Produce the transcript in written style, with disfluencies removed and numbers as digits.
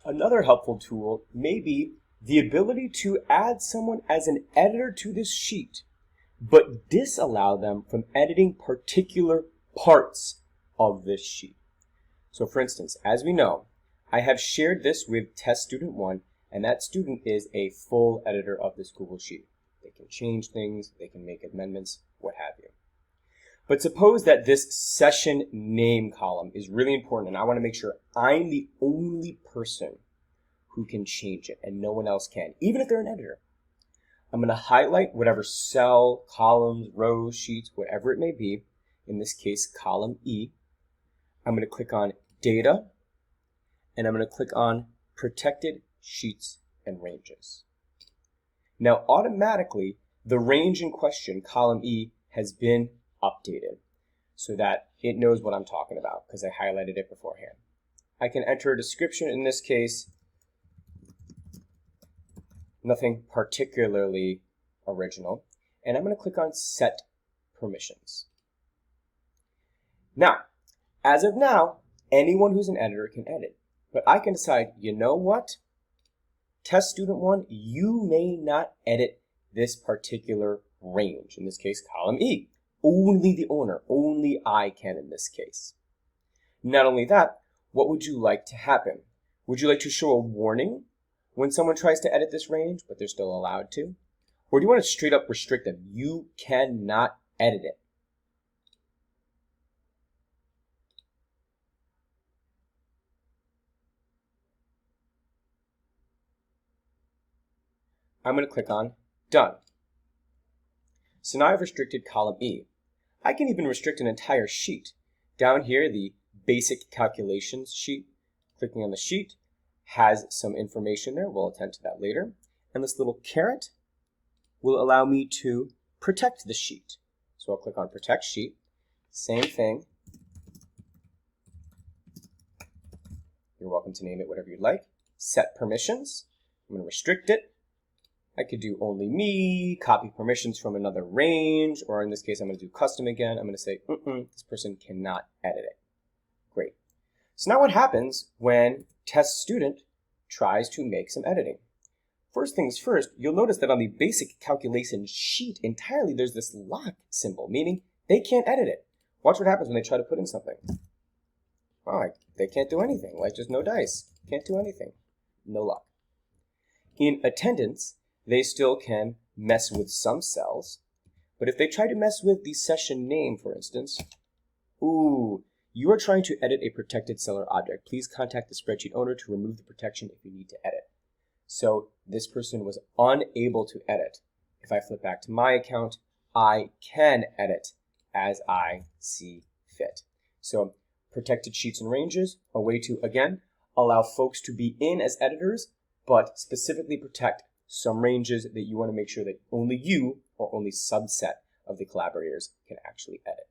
Another helpful tool may be the ability to add someone as an editor to this sheet, but disallow them from editing particular parts of this sheet. So for instance, as we know, I have shared this with test student 1, and that student is a full editor of this Google Sheet. They can change things, they can make amendments, what have you. But suppose that this session name column is really important, and I want to make sure I'm the only person who can change it, and no one else can, even if they're an editor. I'm going to highlight whatever cell, columns, rows, sheets, whatever it may be, in this case, column E. I'm going to click on Data, and I'm going to click on Protected Sheets and Ranges. Now, automatically, the range in question, column E, has been updated so that it knows what I'm talking about because I highlighted it beforehand. I can enter a description, in this case, nothing particularly original, and I'm going to click on Set Permissions. Now, as of now, anyone who's an editor can edit, but I can decide, you know what? Test student 1, you may not edit this particular range, in this case, column E. Only the owner, only I can in this case. Not only that, what would you like to happen? Would you like to show a warning when someone tries to edit this range, but they're still allowed to? Or do you want to straight up restrict them? You cannot edit it. I'm going to click on Done. So now I've restricted column E. I can even restrict an entire sheet. Down here, the basic calculations sheet, clicking on the sheet, has some information there. We'll attend to that later. And this little caret will allow me to protect the sheet. So I'll click on Protect Sheet. Same thing. You're welcome to name it whatever you'd like. Set permissions. I'm going to restrict it. I could do only me, copy permissions from another range, or in this case, I'm going to do custom again. I'm going to say, this person cannot edit it. Great. So now what happens when test student tries to make some editing? First things first, you'll notice that on the basic calculation sheet entirely, there's this lock symbol, meaning they can't edit it. Watch what happens when they try to put in something. Oh, they can't do anything, like just no dice. Can't do anything. No luck. In attendance, they still can mess with some cells, but if they try to mess with the session name, for instance, you are trying to edit a protected cell or object. Please contact the spreadsheet owner to remove the protection if you need to edit. So this person was unable to edit. If I flip back to my account, I can edit as I see fit. So protected sheets and ranges, a way to, again, allow folks to be in as editors, but specifically protect some ranges that you want to make sure that only you or only subset of the collaborators can actually edit.